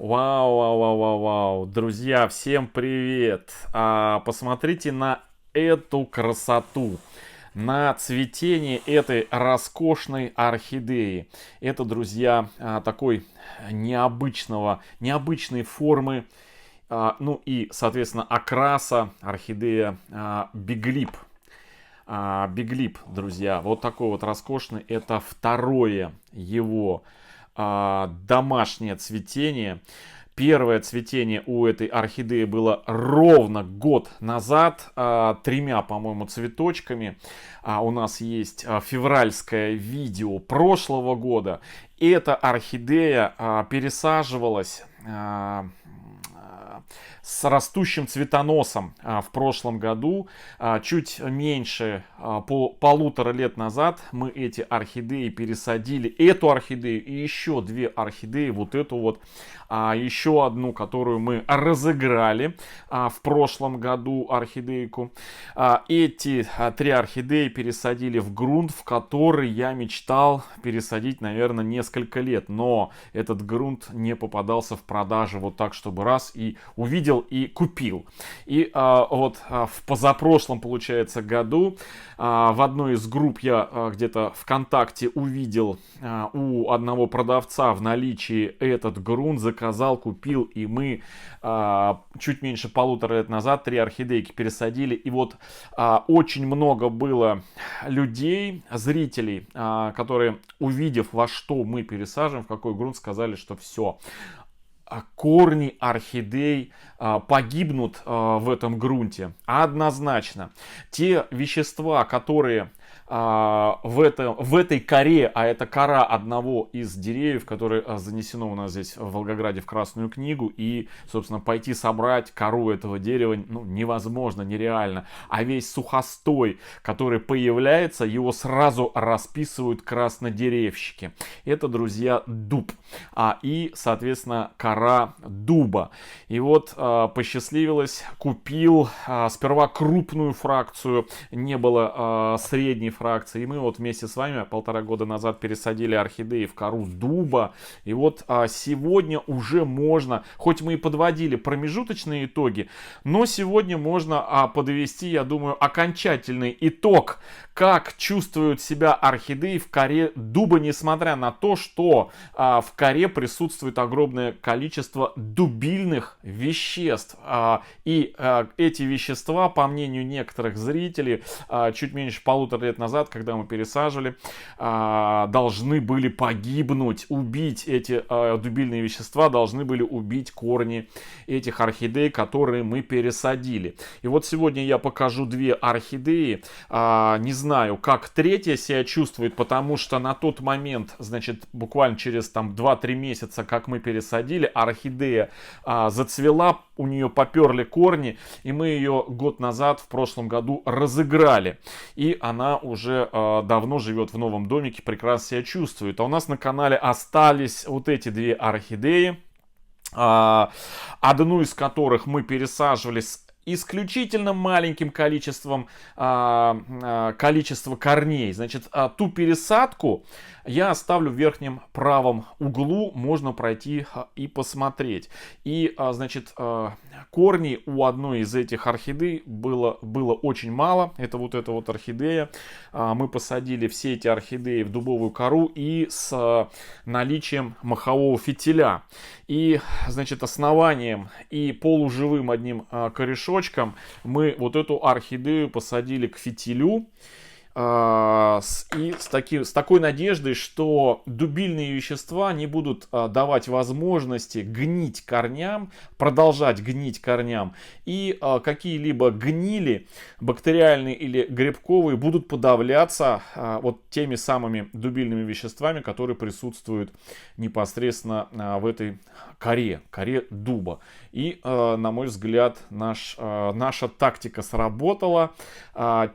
Вау, вау, вау, вау, вау. Друзья, всем привет. Посмотрите на эту красоту, на цветение этой роскошной орхидеи. Это, друзья, такой необычной формы, ну и, соответственно, окраса орхидея Биглип. Биглип, друзья, вот такой вот роскошный. Это второе его домашнее цветение. Первое цветение у этой орхидеи было ровно год назад, тремя, по-моему, цветочками. У нас есть февральское видео прошлого года. Эта орхидея пересаживалась с растущим цветоносом в прошлом году. Чуть меньше полутора лет назад мы эти орхидеи пересадили. Эту орхидею и еще две орхидеи. Вот эту вот еще одну, которую мы разыграли в прошлом году орхидейку. Эти три орхидеи пересадили в грунт, в который я мечтал пересадить, наверное, несколько лет. Но этот грунт не попадался в продаже вот так, чтобы раз и увидел и купил. И вот в позапрошлом, получается, году в одной из групп я где-то ВКонтакте увидел у одного продавца в наличии этот грунт, заказал, купил, и мы чуть меньше полутора лет назад три орхидейки пересадили. И вот очень много было людей, зрителей, которые, увидев, во что мы пересаживаем, в какой грунт, сказали, что все, корни орхидей погибнут в этом грунте. Однозначно. Те вещества, которые в этой коре, а это кора одного из деревьев, которое занесено у нас здесь в Волгограде в Красную книгу, и, собственно, пойти собрать кору этого дерева невозможно, нереально. А весь сухостой, который появляется, его сразу расписывают краснодеревщики. Это, друзья, дуб. И, соответственно, кора дуба. И вот посчастливилось, купил сперва крупную фракцию, не было средней фракции. И мы вот вместе с вами полтора года назад пересадили орхидеи в кору дуба. И вот сегодня уже можно, хоть мы и подводили промежуточные итоги, но сегодня можно подвести, я думаю, окончательный итог, как чувствуют себя орхидеи в коре дуба, несмотря на то, что в коре присутствует огромное количество дубильных веществ. И эти вещества, по мнению некоторых зрителей, чуть меньше полутора лет назад, когда мы пересаживали, должны были погибнуть, убить эти дубильные вещества, должны были убить корни этих орхидей, которые мы пересадили. И вот сегодня я покажу две орхидеи. Не знаю, как третья себя чувствует, потому что на тот момент, значит, буквально через там 2-3 месяца, как мы пересадили, орхидея зацвела, у нее поперли корни, и мы ее год назад, в прошлом году, разыграли. И она уже давно живет в новом домике, прекрасно себя чувствует. А у нас на канале остались вот эти две орхидеи, одну из которых мы пересаживали с исключительно маленьким количеством количества корней. Значит, ту пересадку я оставлю в верхнем правом углу, можно пройти и посмотреть. И, значит, корней у одной из этих орхидей было очень мало. Это вот эта вот орхидея. Мы посадили все эти орхидеи в дубовую кору и с наличием махового фитиля. И, значит, основанием и полуживым одним корешочком мы вот эту орхидею посадили к фитилю. И с такой надеждой, что дубильные вещества не будут давать возможности гнить корням, продолжать гнить корням, и какие-либо гнили, бактериальные или грибковые, будут подавляться вот теми самыми дубильными веществами, которые присутствуют непосредственно в этой коре дуба. И, на мой взгляд, наша тактика сработала.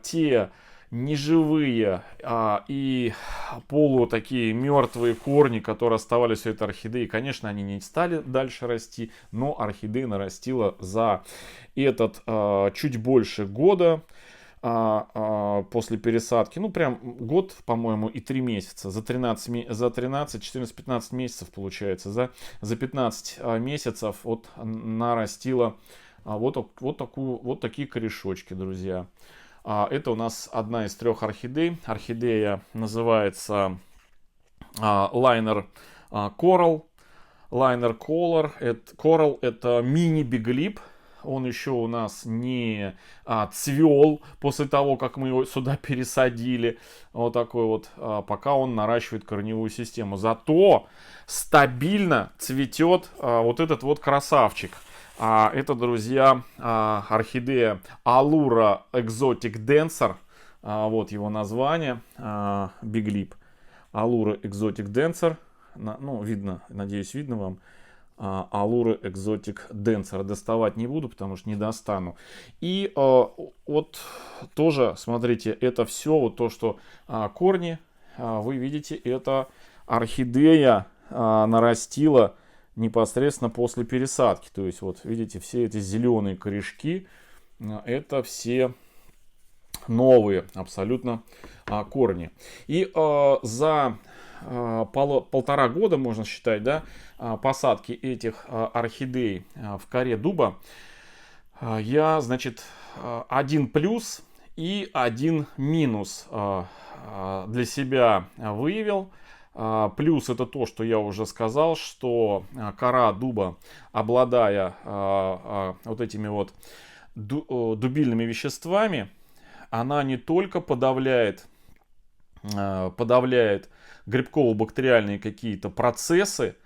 Те неживые и полу такие мертвые корни, которые оставались у этой орхидеи, конечно, они не стали дальше расти, но орхидея нарастила за этот чуть больше года после пересадки. Ну, прям год, по-моему, и 3 месяца. За 13, 14, 15 месяцев получается. За 15 месяцев вот нарастила вот такие корешочки, друзья. Это у нас одна из 3 орхидей. Орхидея называется Liner Coral. Liner Coral это мини-биглип. Он еще у нас не цвел после того, как мы его сюда пересадили. Вот такой вот, пока он наращивает корневую систему. Зато стабильно цветет вот этот вот красавчик. Это, друзья, орхидея Allura Exotic Dancer. Вот его название. Биглип. Allura Exotic Dancer. Ну, видно, надеюсь, видно вам. Allura Exotic Dancer. Доставать не буду, потому что не достану. И вот тоже, смотрите, это все, вот то, что корни, вы видите, это орхидея нарастила непосредственно после пересадки. То есть, вот видите, все эти зеленые корешки, это все новые абсолютно корни. И за 1,5 года, можно считать, да, посадки этих орхидей в коре дуба, я, значит, 1 плюс и 1 минус для себя выявил. Плюс это то, что я уже сказал, что кора дуба, обладая вот этими вот дубильными веществами, она не только подавляет грибково-бактериальные какие-то процессы,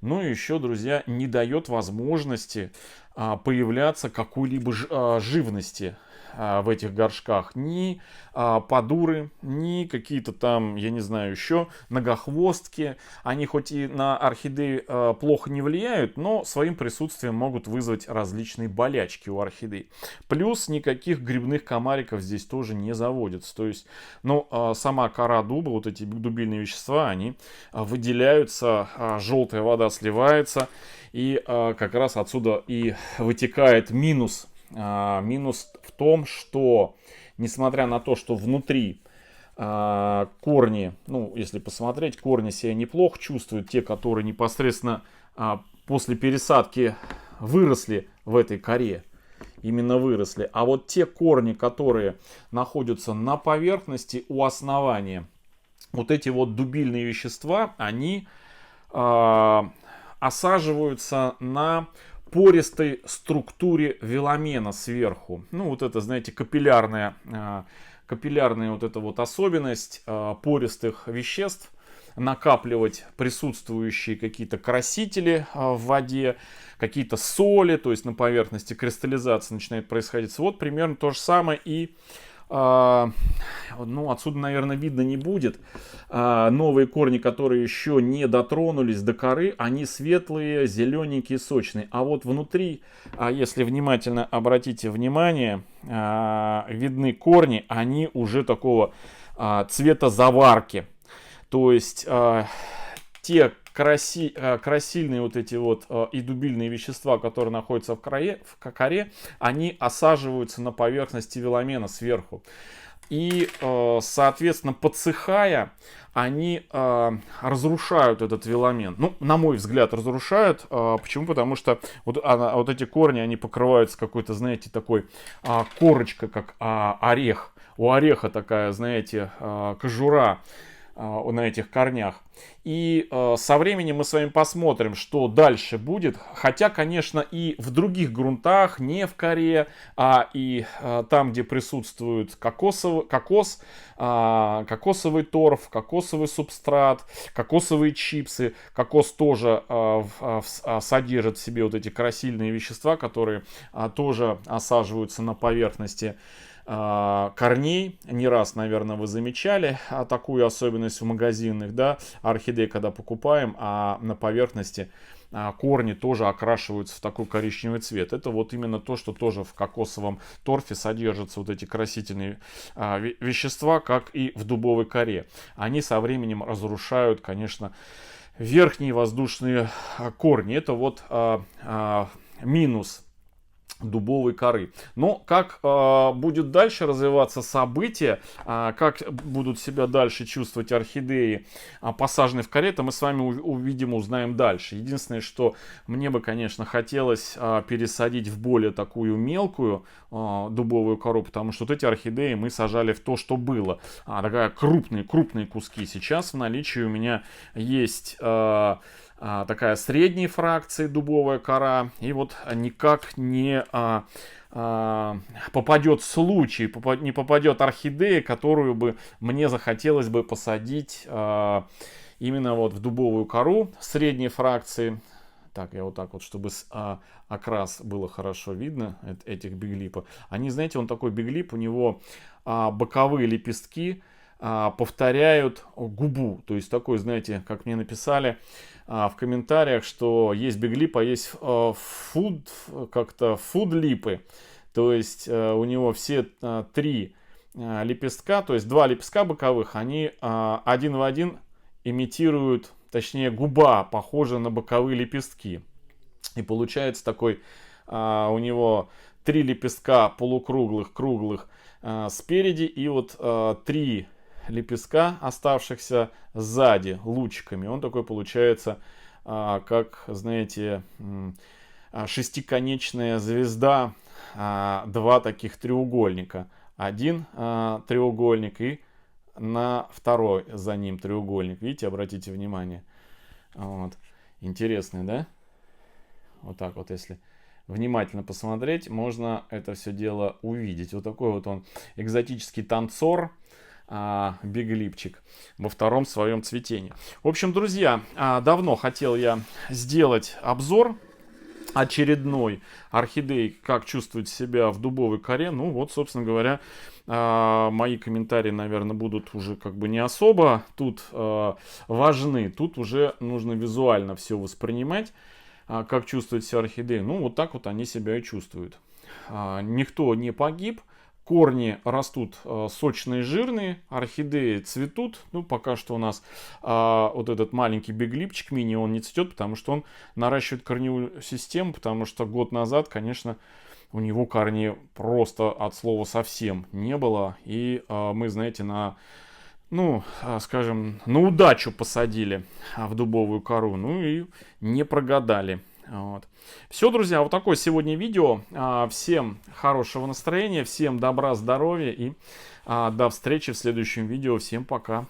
но еще, друзья, не дает возможности появляться какой-либо живности в этих горшках. Ни подуры, ни какие-то там, я не знаю, еще многохвостки. Они хоть и на орхидеи плохо не влияют, но своим присутствием могут вызвать различные болячки у орхидей. Плюс никаких грибных комариков здесь тоже не заводятся. То есть, ну, сама кора дуба, вот эти дубильные вещества, они выделяются, желтая вода сливается. И как раз отсюда и вытекает минус. Минус в том, что, несмотря на то, что внутри корни, ну, если посмотреть, корни себя неплохо чувствуют, те, которые непосредственно после пересадки выросли в этой коре, именно выросли. А вот те корни, которые находятся на поверхности у основания, вот эти вот дубильные вещества, они осаживаются на пористой структуре веломена сверху. Ну, вот это, знаете, капиллярная вот эта вот особенность пористых веществ. Накапливать присутствующие какие-то красители в воде, какие-то соли, то есть на поверхности кристаллизация начинает происходить. Вот примерно то же самое и ну, отсюда, наверное, видно не будет. Новые корни, которые еще не дотронулись до коры, они светлые, зелененькие, сочные. А вот внутри, если внимательно обратите внимание, видны корни, они уже такого цвета заварки. То есть те красильные вот эти вот и дубильные вещества, которые находятся в коре, они осаживаются на поверхности веломена сверху. И, соответственно, подсыхая, они разрушают этот веломен. Ну, на мой взгляд, разрушают. Почему? Потому что вот эти корни, они покрываются какой-то, знаете, такой корочкой, как орех. У ореха такая, знаете, кожура на этих корнях. И со временем мы с вами посмотрим, что дальше будет. Хотя, конечно, и в других грунтах, не в коре, а и там, где присутствует кокосовый торф, кокосовый субстрат, кокосовые чипсы. Кокос тоже содержит в себе вот эти красильные вещества, которые тоже осаживаются на поверхности корней. Не раз, наверное, вы замечали такую особенность в магазинах, да, орхидей, когда покупаем, а на поверхности корни тоже окрашиваются в такой коричневый цвет. Это вот именно то, что тоже в кокосовом торфе содержатся вот эти красительные вещества, как и в дубовой коре. Они со временем разрушают, конечно, верхние воздушные корни. Это вот минус дубовой коры. Но как будет дальше развиваться событие, как будут себя дальше чувствовать орхидеи, посаженные в коре, это мы с вами увидим, узнаем дальше. Единственное, что мне бы, конечно, хотелось пересадить в более такую мелкую дубовую кору, потому что вот эти орхидеи мы сажали в то, что было. Такая крупные куски. Сейчас в наличии у меня есть такая средней фракции дубовая кора, и вот никак не попадет случай, не попадет орхидея, которую бы мне захотелось бы посадить именно вот в дубовую кору средней фракции. Так, я вот так вот, чтобы окрас было хорошо видно этих биглипов. Они, знаете, он такой биглип, у него боковые лепестки повторяют губу. То есть такой, знаете, как мне написали в комментариях, что есть биглип, а есть фуд-липы. То есть у него все три лепестка, то есть два лепестка боковых, они один в один имитируют, точнее губа похожа на боковые лепестки. И получается такой у него три лепестка полукруглых, круглых спереди, и вот три лепестка, оставшихся сзади, лучиками. Он такой получается, как, знаете, шестиконечная звезда, два таких треугольника. Один треугольник и на второй за ним треугольник. Видите, обратите внимание. Вот. Интересный, да? Вот так вот, если внимательно посмотреть, можно это все дело увидеть. Вот такой вот он экзотический танцор, биглипчик во втором своем цветении. В общем, друзья, давно хотел я сделать обзор очередной орхидеи, как чувствовать себя в дубовой коре. Ну вот, собственно говоря, мои комментарии, наверное, будут уже как бы не особо тут важны. Тут уже нужно визуально все воспринимать, как чувствует себя орхидея. Ну вот так вот они себя и чувствуют. Никто не погиб. Корни растут сочные, жирные, орхидеи цветут. Ну, пока что у нас вот этот маленький биглипчик мини, он не цветет, потому что он наращивает корневую систему, потому что год назад, конечно, у него корней просто от слова совсем не было. И мы, знаете, скажем, на удачу посадили в дубовую кору, ну и не прогадали. Вот. Все, друзья, вот такое сегодня видео. Всем хорошего настроения, всем добра, здоровья и до встречи в следующем видео. Всем пока.